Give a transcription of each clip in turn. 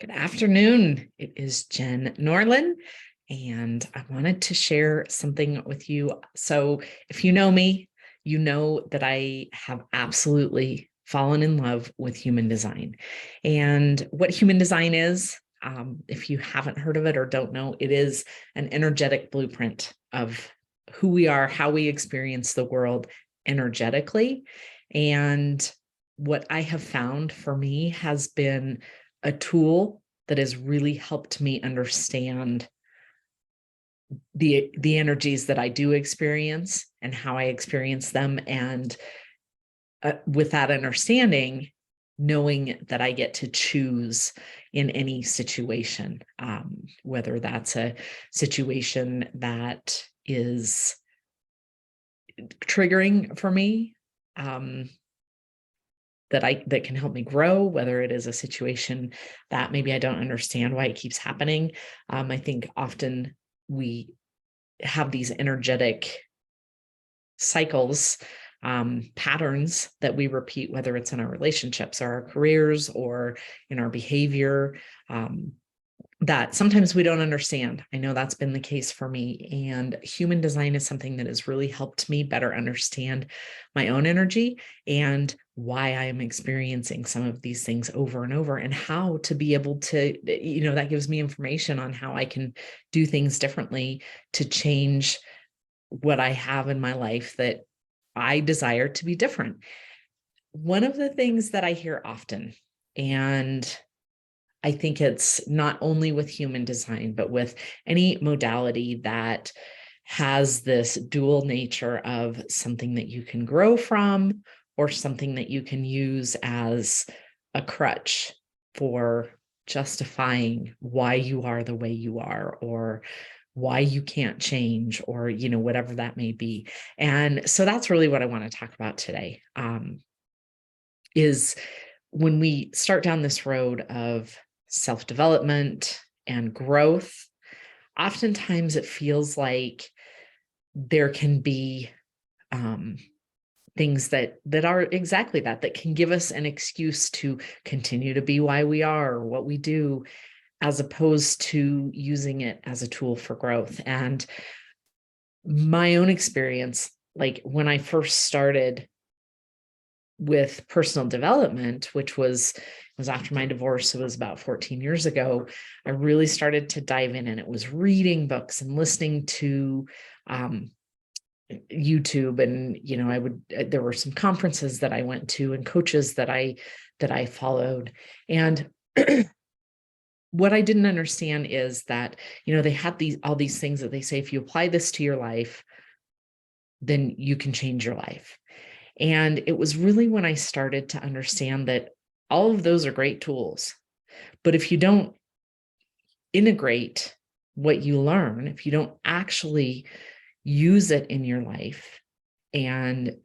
Good afternoon. It is Jen Norlin, and I wanted to share something with you. So, if you know me, you know that I have absolutely fallen in love with human design. And what human design is, if you haven't heard of it or don't know, it is an energetic blueprint of who we are, how we experience the world energetically. And what I have found for me has been a tool that has really helped me understand the energies that I do experience and how I experience them. And with that understanding, knowing that I get to choose in any situation, whether that's a situation that is triggering for me, that can help me grow, whether it is a situation that maybe I don't understand why it keeps happening. I think often we have these energetic cycles, patterns that we repeat, whether it's in our relationships or our careers or in our behavior, that sometimes we don't understand. I know that's been the case for me. And human design is something that has really helped me better understand my own energy and why I am experiencing some of these things over and over, and how to be able to, that gives me information on how I can do things differently to change what I have in my life that I desire to be different. One of the things that I hear often, and I think it's not only with human design, but with any modality that has this dual nature of something that you can grow from or something that you can use as a crutch for justifying why you are the way you are, or why you can't change, or whatever that may be. And so that's really what I want to talk about today, is when we start down this road of self-development and growth, oftentimes it feels like there can be things that are exactly that can give us an excuse to continue to be why we are or what we do, as opposed to using it as a tool for growth. And my own experience, like when I first started with personal development, which was after my divorce, it was about 14 years ago, I really started to dive in, and it was reading books and listening to YouTube. And there were some conferences that I went to and coaches that I followed. And what I didn't understand is that, they had all these things that they say, if you apply this to your life, then you can change your life. And it was really when I started to understand that all of those are great tools, but if you don't integrate what you learn, if you don't actually use it in your life and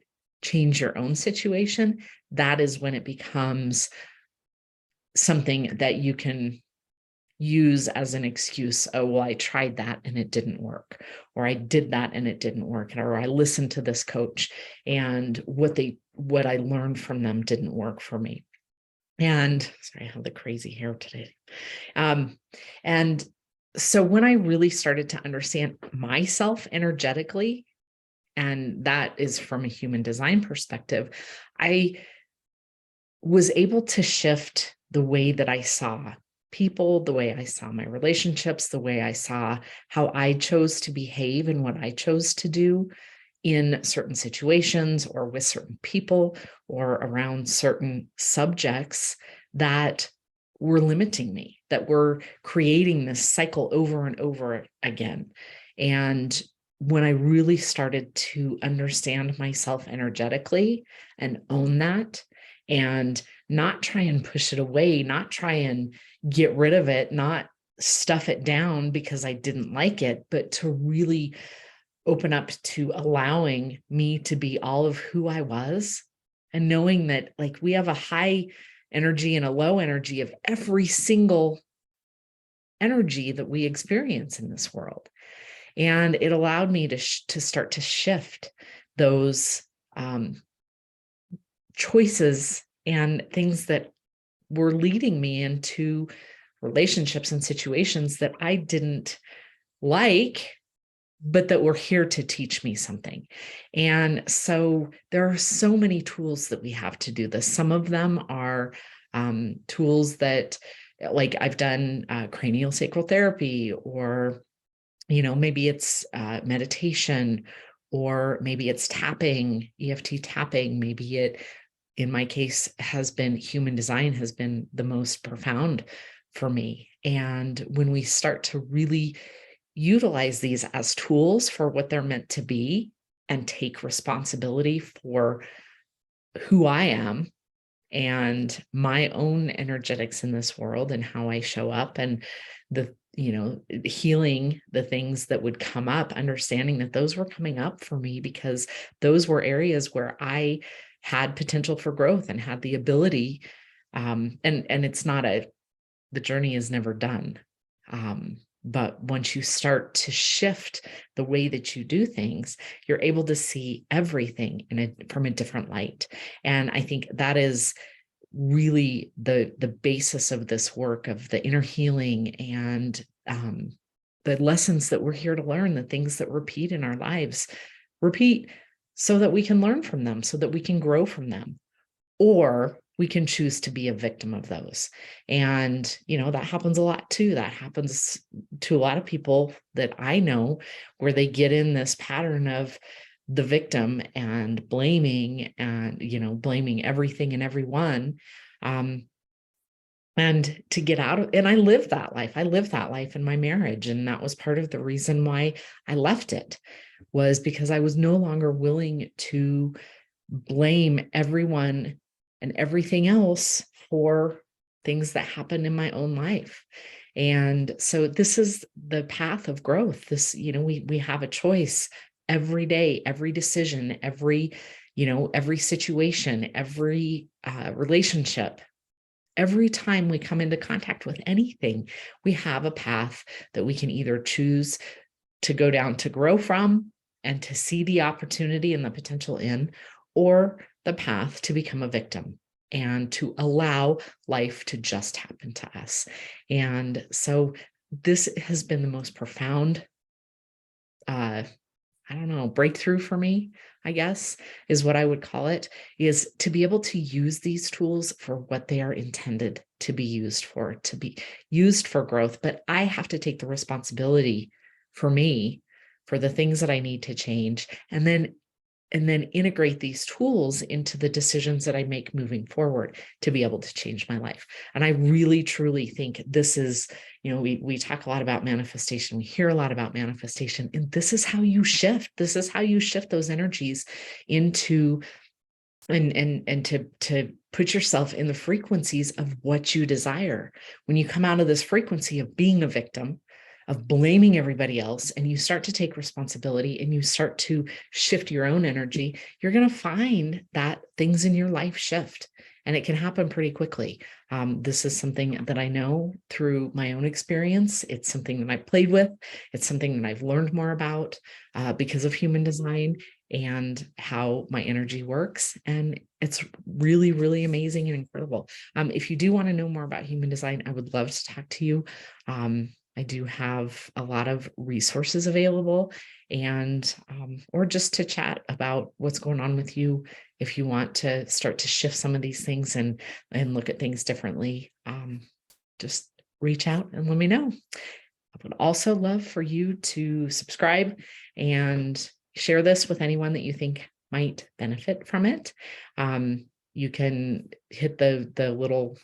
change your own situation, that is when it becomes something that you can use as an excuse. Oh, well, I tried that and it didn't work, or I did that and it didn't work, or I listened to this coach and what I learned from them didn't work for me. And sorry, I have the crazy hair today. And so when I really started to understand myself energetically, and that is from a human design perspective, I was able to shift the way that I saw people, the way I saw my relationships, the way I saw how I chose to behave and what I chose to do in certain situations or with certain people or around certain subjects that were limiting me, that were creating this cycle over and over again. And when I really started to understand myself energetically and own that, and not try and push it away, not try and get rid of it, not stuff it down because I didn't like it, but to really open up to allowing me to be all of who I was, and knowing that, like, we have a high energy and a low energy of every single energy that we experience in this world. And it allowed me to start to shift those choices and things that were leading me into relationships and situations that I didn't like, but that were here to teach me something. And so there are so many tools that we have to do this. Some of them are tools that, like I've done cranial sacral therapy, or, maybe it's meditation, or maybe it's tapping, EFT tapping. Maybe it, in my case, has been human design, has been the most profound for me. And when we start to really utilize these as tools for what they're meant to be and take responsibility for who I am and my own energetics in this world and how I show up, and the, healing the things that would come up, understanding that those were coming up for me because those were areas where I had potential for growth and had the ability. And it's not the journey is never done. But once you start to shift the way that you do things, you're able to see everything from a different light. And I think that is really the basis of this work, of the inner healing and the lessons that we're here to learn, the things that repeat in our lives, repeat so that we can learn from them, so that we can grow from them. Or we can choose to be a victim of those. And, that happens a lot too. That happens to a lot of people that I know, where they get in this pattern of the victim and blaming and, blaming everything and everyone. And to get out of, and I lived that life in my marriage. And that was part of the reason why I left it, was because I was no longer willing to blame everyone and everything else for things that happened in my own life. And so this is the path of growth. This, we have a choice every day, every decision, every situation, every relationship. Every time we come into contact with anything, we have a path that we can either choose to go down to grow from and to see the opportunity and the potential in, or the path to become a victim and to allow life to just happen to us. And so this has been the most profound, breakthrough for me, I guess, is what I would call it, is to be able to use these tools for what they are intended to be used for, to be used for growth. But I have to take the responsibility for me, for the things that I need to change, and then integrate these tools into the decisions that I make moving forward to be able to change my life. And I really, truly think this is, we talk a lot about manifestation. We hear a lot about manifestation, and this is how you shift. This is how you shift those energies into, and to put yourself in the frequencies of what you desire. When you come out of this frequency of being a victim, of blaming everybody else, and you start to take responsibility and you start to shift your own energy, you're going to find that things in your life shift, and it can happen pretty quickly. This is something that I know through my own experience. It's something that I've played with. It's something that I've learned more about because of human design and how my energy works. And it's really, really amazing and incredible. If you do want to know more about human design, I would love to talk to you. I do have a lot of resources available, and or just to chat about what's going on with you. If you want to start to shift some of these things and look at things differently, just reach out and let me know. I would also love for you to subscribe and share this with anyone that you think might benefit from it. You can hit the little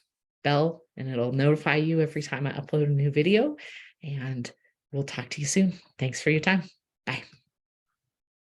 bell and it'll notify you every time I upload a new video, and we'll talk to you soon. Thanks for your time. Bye.